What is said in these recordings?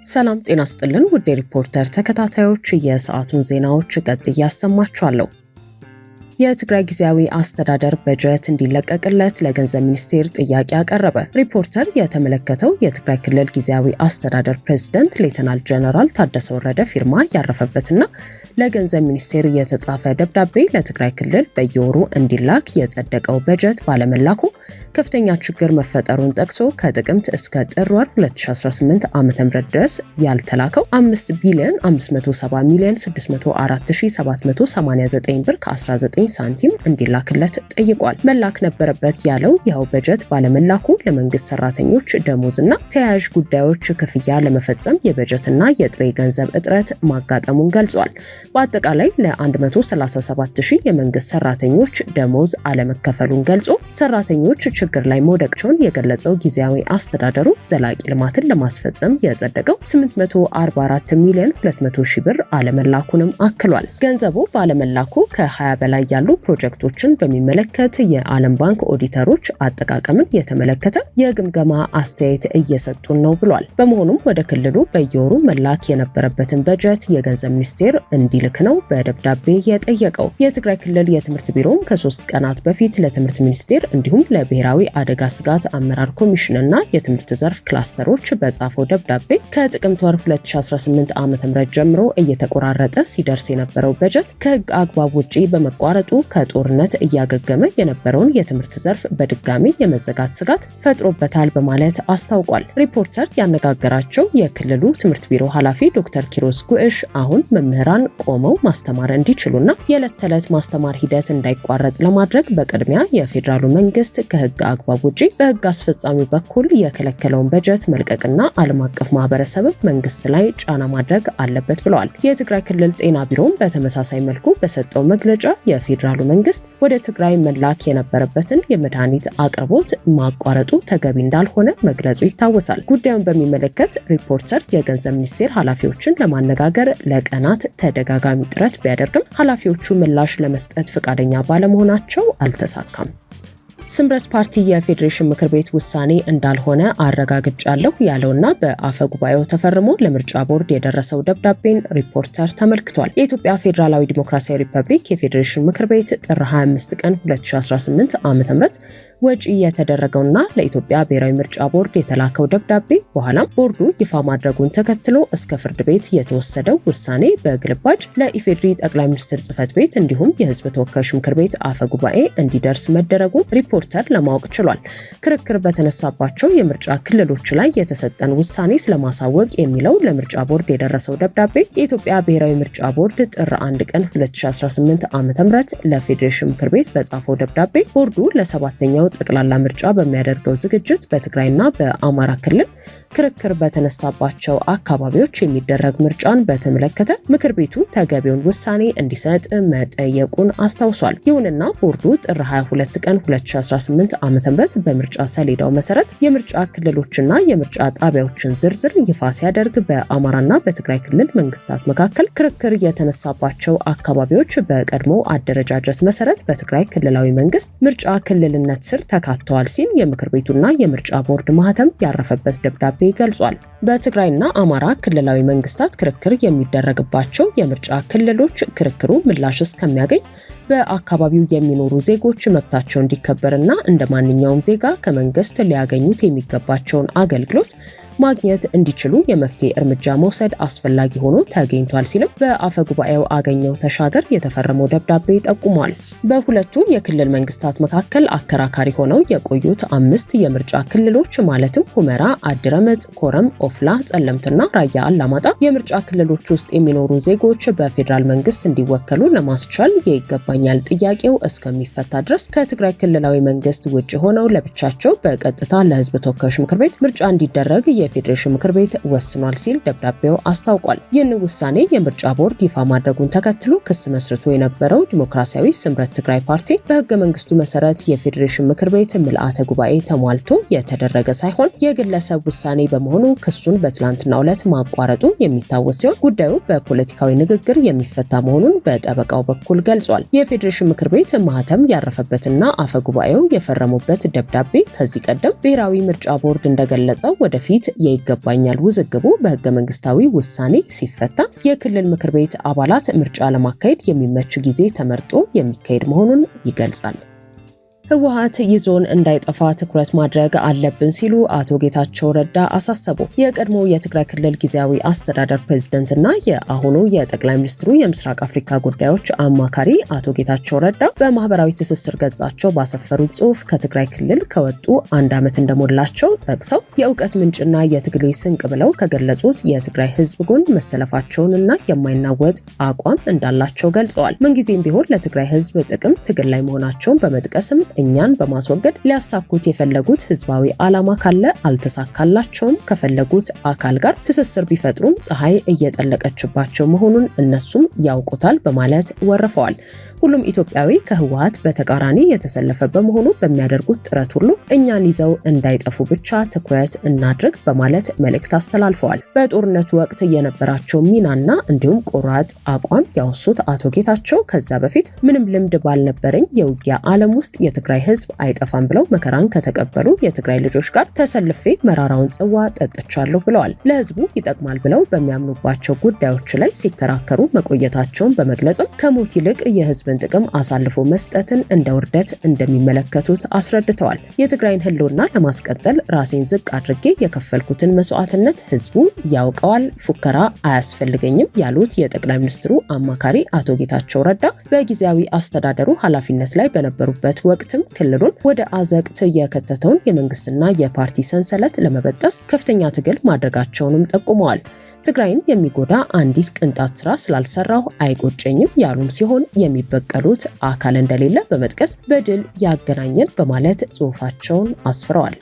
ሰላም ጤና ይስጥልን ውድ ሪፖርተር ተከታታዮች የሰዓቱን ዜናዎች ቀጥዬ ያሰማችኋለሁ። የትግራይ ጊዜያዊ አስተዳደር በጀት እንዲለቀቅለት ለገንዘብ ሚኒስቴር ጥያቄ አቀረበ። ሪፖርተር የተመለከተው የትግራይ ክልል ጊዜያዊ አስተዳደር ፕሬዝዳንት ሌተናል ጀነራል ታደሰ ወረደ ፊርማ ያረፈበትና ለገንዘብ ሚኒስቴር የተጻፈ ደብዳቤ ለትግራይ ክልል በየወሩ እንዲላክ የጸደቀው በጀት ባለመላኩ ከፍተኛ ችግር መፈጠሩን ጠቅሶ ከጥቅምት እስከ ጥር ወር 2018 ዓ.ም ድረስ ያልተላከው 5 ቢሊዮን 570 ሚሊዮን 604789 ብር ከ19 ሳንቲም እንዲላክለት ጠይቋል። መላክ ነበረበት ያለው ይኸው በጀት ባለመላኩ ለመንግስት ሰራተኞች ደሞዝና ተያያዥ ጉዳዮች ክፍያ ለመፈጸም የበጀትና የጥሬ ገንዘብ እጥረት ማጋጠሙን ገልጿል። በአጠቃላይ ለ137000 የመንግስት ሰራተኞች ደሞዝ አለመከፈሉን ገልጾ ሰራተኞች ችግር ላይ መውደቃቸውን የገለጸው ጊዜያዊ አስተዳደሩ ዘላቂ ልማትን ለማስፈጸም የጸደቀው 844 ሚሊዮን 200 ሺህ ብር አለመላኩንም አክሏል። ገንዘቡ ባለመላኩ ከ20 በላይ ያሉ ፕሮጀክቶችን በሚመለከት የዓለም ባንክ ኦዲተሮች አጠቃቀምን የተመለከተ የግምገማ አስተያየት እየሰጡን ነው ብሏል። በመሆኑም ወደ ክልሉ በየወሩ መላክ የነበረበትን በጀት የገንዘብ ሚኒስቴር እንዲልክ ነው በደብዳቤ የጠየቀው። የትግራይ ክልል የትምህርት ቢሮም ከ3 ቀናት በፊት ለትምህርት ሚኒስቴር እንዲሁም ለብሔራዊ አደጋ ስጋት አመራር ኮሚሽንና የትምህርት ዘርፍ ክላስተሮች በጻፈው ደብዳቤ ከጥቅምት ወር 2018 ዓ.ም ጀምሮ እየተቆራረጠ ሲደርስ የነበረው በጀት ከህግ አግባብ ውጪ በመቋረጡ ከጦርነት እያገገመ የነበረውን የትምህርት ዘርፍ በድጋሚ የመዘጋት ስጋት ፈጥሮበታል በማለት አስታውቋል። ሪፖርተር ያነጋገራቸው የክልሉ ትምህርት ቢሮ ኃላፊ ዶክተር ኪሮስ ጉዕሽ አሁን መምህራን ቆመው ማስተማር እንዲችሉና የዕለት ተዕለት ማስተማር ሂደት እንዳይቋረጥ ለማድረግ በቅድሚያ የፌዴራሉ መንግስት ከህግ አግባብ ውጪ በህግ አስፈጻሚ በኩል የከለከለውን በጀት መልቀቅና ዓለም አቀፍ ማህበረሰብ መንግስት ላይ ጫና ማድረግ አለበት ብለዋል። የትግራይ ክልል ጤና ቢሮም በተመሳሳይ መልኩ በሰጠው መግለጫ የፌዴራሉ መንግስት ወደ ትግራይ መላክ የነበረበትን የመድኃኒት አቅርቦት ማቋረጡ ተገቢ እንዳልሆነ መግለጹ ይታወሳል። ጉዳዩን በሚመለከት ሪፖርተር የገንዘብ ሚኒስቴር ኃላፊዎችን ለማነጋገር ለቀናት ተደጋጋሚ ጥረት ቢያደርግም ኃላፊዎቹ ምላሽ ለመስጠት ፈቃደኛ ባለመሆናቸው አልተሳካም። ስምረት ፓርቲ የፌዴሬሽን ምክር ቤት ውሳኔ እንዳልሆነ አረጋግጫለሁ ያለውና በአፈ ጉባኤው ተፈርሞ ለምርጫ ቦርድ የደረሰው ደብዳቤን ሪፖርተር ተመልክቷል። የኢትዮጵያ ፌዴራላዊ ዲሞክራሲያዊ ሪፐብሊክ የፌዴሬሽን ምክር ቤት ጥር 25 ቀን 2018 ዓ.ም ወጪ የተደረገውና ለኢትዮጵያ ብሔራዊ ምርጫ ቦርድ የተላከው ደብዳቤ በኋላም ቦርዱ ይፋ ማድረጉን ተከትሎ እስከ ፍርድ ቤት የተወሰደው ውሳኔ በግልባጭ ለኢፌዴሪ ጠቅላይ ሚኒስትር ጽህፈት ቤት እንዲሁም የህዝብ ተወካዮች ምክር ቤት አፈ ጉባኤ እንዲደርስ መደረጉን ሪፖርተር ለማወቅ ችሏል። ክርክር በተነሳባቸው የምርጫ ክልሎች ላይ የተሰጠን ውሳኔ ስለማሳወቅ የሚለው ለምርጫ ቦርድ የደረሰው ደብዳቤ የኢትዮጵያ ብሔራዊ ምርጫ ቦርድ ጥር 1 ቀን 2018 ዓ.ም ለፌዴሬሽን ምክር ቤት በጻፈው ደብዳቤ ቦርዱ ለሰባተኛው ጠቅላላ ምርጫ በሚያደርገው ዝግጅት በትግራይና በአማራ ክልል ክርክር በተነሳባቸው አካባቢዎች የሚደረግ ምርጫን በተመለከተ ምክር ቤቱ ተገቢውን ውሳኔ እንዲሰጥ መጠየቁን አስታውሷል። ይሁንና ቦርዱ ጥር 22 ቀን 2018 ዓ.ም በምርጫ ሰሌዳው መሰረት የምርጫ ክልሎችና የምርጫ ጣቢያዎችን ዝርዝር ይፋ ሲያደርግ በአማራና በትግራይ ክልል መንግስታት መካከል ክርክር የተነሳባቸው አካባቢዎች በቀድሞ አደረጃጀት መሰረት በትግራይ ክልላዊ መንግስት ምርጫ ክልልነት ስር ተካተዋል ሲል የምክር ቤቱና የምርጫ ቦርድ ማህተም ያረፈበት ደብዳቤ ገልጿል። በትግራይና አማራ ክልላዊ መንግስታት ክርክር የሚደረግባቸው የምርጫ ክልሎች ክርክሩ ምላሽ እስከሚያገኝ በአካባቢው የሚኖሩ ዜጎች መብታቸው እንዲከበርና እንደ ማንኛውም ዜጋ ከመንግስት ሊያገኙት የሚገባቸውን አገልግሎት ማግኘት እንዲችሉ የመፍትሄ እርምጃ መውሰድ አስፈላጊ ሆኖ ተገኝቷል ሲልም በአፈ ጉባኤው አገኘው ተሻገር የተፈረመው ደብዳቤ ጠቁሟል። በሁለቱ የክልል መንግስታት መካከል አከራካሪ ሆነው የቆዩት 5 የምርጫ ክልሎች ማለትም ሁመራ፣ አድረመጽ፣ ኮረም፣ ኦፍላ፣ ጸለምትና ራያ አላማጣ የምርጫ ክልሎች ውስጥ የሚኖሩ ዜጎች በፌዴራል መንግስት እንዲወከሉ ለማስቻል የይገባኛል ጥያቄው እስከሚፈታ ድረስ ከትግራይ ክልላዊ መንግስት ውጭ ሆነው ለብቻቸው በቀጥታ ለህዝብ ተወካዮች ምክር ቤት ምርጫ እንዲደረግ የፌዴሬሽን ምክር ቤት ወስኗል ሲል ደብዳቤው አስታውቋል። ይህን ውሳኔ የምርጫ ቦርድ ይፋ ማድረጉን ተከትሎ ክስ መስርቶ የነበረው ዲሞክራሲያዊ ስምረት ትግራይ ፓርቲ በህገ መንግስቱ መሰረት የፌዴሬሽን ምክር ቤት ምልአተ ጉባኤ ተሟልቶ የተደረገ ሳይሆን የግለሰብ ውሳኔ በመሆኑ ክሱን በትላንትናው ዕለት ማቋረጡ የሚታወስ ሲሆን ጉዳዩ በፖለቲካዊ ንግግር የሚፈታ መሆኑን በጠበቃው በኩል ገልጿል። የፌዴሬሽን ምክር ቤት ማህተም ያረፈበትና አፈ ጉባኤው የፈረሙበት ደብዳቤ ከዚህ ቀደም ብሔራዊ ምርጫ ቦርድ እንደገለጸው ወደፊት የይገባኛል ውዝግቡ በህገ መንግስታዊ ውሳኔ ሲፈታ የክልል ምክር ቤት አባላት ምርጫ ለማካሄድ የሚመች ጊዜ ተመርጦ የሚካሄድ መሆኑን ይገልጻል። ህወሓት ይዞን እንዳይጠፋ ትኩረት ማድረግ አለብን ሲሉ አቶ ጌታቸው ረዳ አሳሰቡ። የቀድሞ የትግራይ ክልል ጊዜያዊ አስተዳደር ፕሬዝዳንትና የአሁኑ የጠቅላይ ሚኒስትሩ የምስራቅ አፍሪካ ጉዳዮች አማካሪ አቶ ጌታቸው ረዳ በማህበራዊ ትስስር ገጻቸው ባሰፈሩት ጽሑፍ ከትግራይ ክልል ከወጡ 1 ዓመት እንደሞላቸው ጠቅሰው የእውቀት ምንጭና የትግሌ ስንቅ ብለው ከገለጹት የትግራይ ህዝብ ጎን መሰለፋቸውንና የማይናወጥ አቋም እንዳላቸው ገልጸዋል። ምንጊዜም ቢሆን ለትግራይ ህዝብ ጥቅም ትግል ላይ መሆናቸውን በመጥቀስም እኛን በማስወገድ ሊያሳኩት የፈለጉት ህዝባዊ ዓላማ ካለ አልተሳካላቸውም፣ ከፈለጉት አካል ጋር ትስስር ቢፈጥሩም ፀሐይ እየጠለቀችባቸው መሆኑን እነሱም ያውቁታል በማለት ወርፈዋል። ሁሉም ኢትዮጵያዊ ከህወሓት በተቃራኒ የተሰለፈ በመሆኑ በሚያደርጉት ጥረት ሁሉ እኛን ይዘው እንዳይጠፉ ብቻ ትኩረት እናድርግ በማለት መልእክት አስተላልፈዋል። በጦርነቱ ወቅት የነበራቸው ሚናና እንዲሁም ቆራጥ አቋም ያወሱት አቶ ጌታቸው ከዛ በፊት ምንም ልምድ ባልነበረኝ የውጊያ ዓለም ውስጥ የትግራይ ህዝብ አይጠፋም ብለው መከራን ከተቀበሉ የትግራይ ልጆች ጋር ተሰልፌ መራራውን ጽዋ ጠጥቻለሁ ብለዋል። ለህዝቡ ይጠቅማል ብለው በሚያምኑባቸው ጉዳዮች ላይ ሲከራከሩ መቆየታቸውን በመግለጽም ከሞት ይልቅ የህዝብን ጥቅም አሳልፎ መስጠትን እንደ ውርደት እንደሚመለከቱት አስረድተዋል። የትግራይን ህልውና ለማስቀጠል ራሴን ዝቅ አድርጌ የከፈልኩትን መስዋዕትነት ህዝቡ ያውቀዋል፣ ፉከራ አያስፈልገኝም ያሉት የጠቅላይ ሚኒስትሩ አማካሪ አቶ ጌታቸው ረዳ በጊዜያዊ አስተዳደሩ ኃላፊነት ላይ በነበሩበት ወቅትም ክልሉን ወደ አዘቅት የከተተውን የመንግስትና የፓርቲ ሰንሰለት ለመበጠስ ከፍተኛ ትግል ማድረጋቸውንም ጠቁመዋል። ትግራይን የሚጎዳ አንዲት ቅንጣት ስራ ስላልሰራው አይቆጨኝም ያሉም ሲሆን የሚበቀሉት አካል እንደሌለ በመጥቀስ በድል ያገናኘን በማለት ጽሑፋቸውን አስፍረዋል።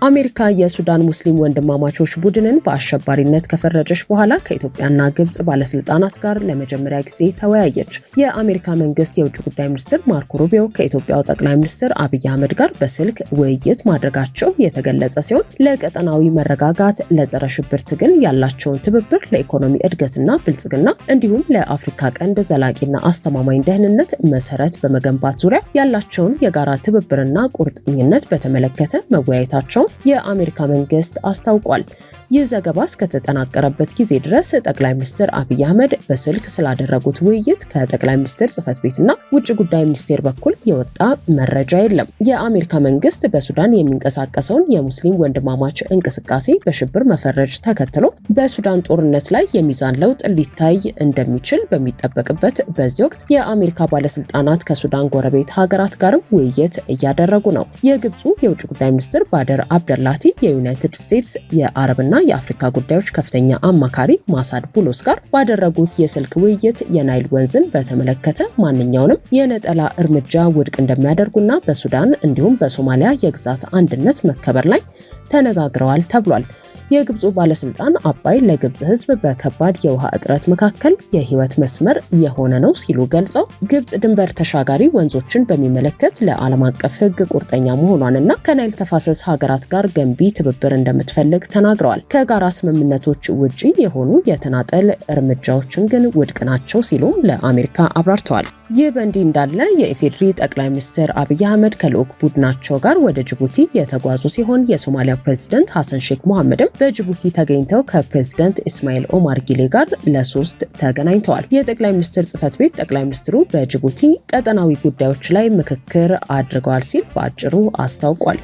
አሜሪካ የሱዳን ሙስሊም ወንድማማቾች ቡድንን በአሸባሪነት ከፈረጀች በኋላ ከኢትዮጵያና ግብጽ ባለስልጣናት ጋር ለመጀመሪያ ጊዜ ተወያየች። የአሜሪካ መንግስት የውጭ ጉዳይ ሚኒስትር ማርኮ ሩቢዮ ከኢትዮጵያው ጠቅላይ ሚኒስትር አብይ አህመድ ጋር በስልክ ውይይት ማድረጋቸው የተገለጸ ሲሆን ለቀጠናዊ መረጋጋት፣ ለጸረ ሽብር ትግል ያላቸውን ትብብር፣ ለኢኮኖሚ እድገትና ብልጽግና እንዲሁም ለአፍሪካ ቀንድ ዘላቂና አስተማማኝ ደህንነት መሰረት በመገንባት ዙሪያ ያላቸውን የጋራ ትብብርና ቁርጠኝነት በተመለከተ መወያየታቸው የአሜሪካ መንግስት አስታውቋል። ይህ ዘገባ እስከተጠናቀረበት ጊዜ ድረስ ጠቅላይ ሚኒስትር አብይ አህመድ በስልክ ስላደረጉት ውይይት ከጠቅላይ ሚኒስትር ጽህፈት ቤትና ውጭ ጉዳይ ሚኒስቴር በኩል የወጣ መረጃ የለም። የአሜሪካ መንግስት በሱዳን የሚንቀሳቀሰውን የሙስሊም ወንድማማች እንቅስቃሴ በሽብር መፈረጅ ተከትሎ በሱዳን ጦርነት ላይ የሚዛን ለውጥ ሊታይ እንደሚችል በሚጠበቅበት በዚህ ወቅት የአሜሪካ ባለስልጣናት ከሱዳን ጎረቤት ሀገራት ጋርም ውይይት እያደረጉ ነው። የግብፁ የውጭ ጉዳይ ሚኒስትር ባደር አብደላቲ የዩናይትድ ስቴትስ የአረብና የአፍሪካ ጉዳዮች ከፍተኛ አማካሪ ማሳድ ቡሎስ ጋር ባደረጉት የስልክ ውይይት የናይል ወንዝን በተመለከተ ማንኛውንም የነጠላ እርምጃ ውድቅ እንደሚያደርጉና በሱዳን እንዲሁም በሶማሊያ የግዛት አንድነት መከበር ላይ ተነጋግረዋል ተብሏል። የግብፁ ባለስልጣን አባይ ለግብጽ ህዝብ በከባድ የውሃ እጥረት መካከል የህይወት መስመር የሆነ ነው ሲሉ ገልጸው ግብጽ ድንበር ተሻጋሪ ወንዞችን በሚመለከት ለዓለም አቀፍ ህግ ቁርጠኛ መሆኗንና ከናይል ተፋሰስ ሀገራት ጋር ገንቢ ትብብር እንደምትፈልግ ተናግረዋል። ከጋራ ስምምነቶች ውጪ የሆኑ የተናጠል እርምጃዎችን ግን ውድቅ ናቸው ሲሉ ለአሜሪካ አብራርተዋል። ይህ በእንዲህ እንዳለ የኢፌዴሪ ጠቅላይ ሚኒስትር አብይ አህመድ ከልዑክ ቡድናቸው ጋር ወደ ጅቡቲ የተጓዙ ሲሆን የሶማሊያ ፕሬዝዳንት ሐሰን ሼክ መሐመድም በጅቡቲ ተገኝተው ከፕሬዝዳንት ኢስማኤል ኦማር ጊሌ ጋር ለ3 ተገናኝተዋል። የጠቅላይ ሚኒስትር ጽህፈት ቤት ጠቅላይ ሚኒስትሩ በጅቡቲ ቀጠናዊ ጉዳዮች ላይ ምክክር አድርገዋል ሲል በአጭሩ አስታውቋል።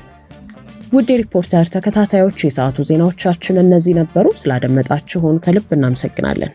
ውድ ሪፖርተር ተከታታዮች የሰዓቱ ዜናዎቻችን እነዚህ ነበሩ። ስላደመጣችሁን ከልብ እናመሰግናለን።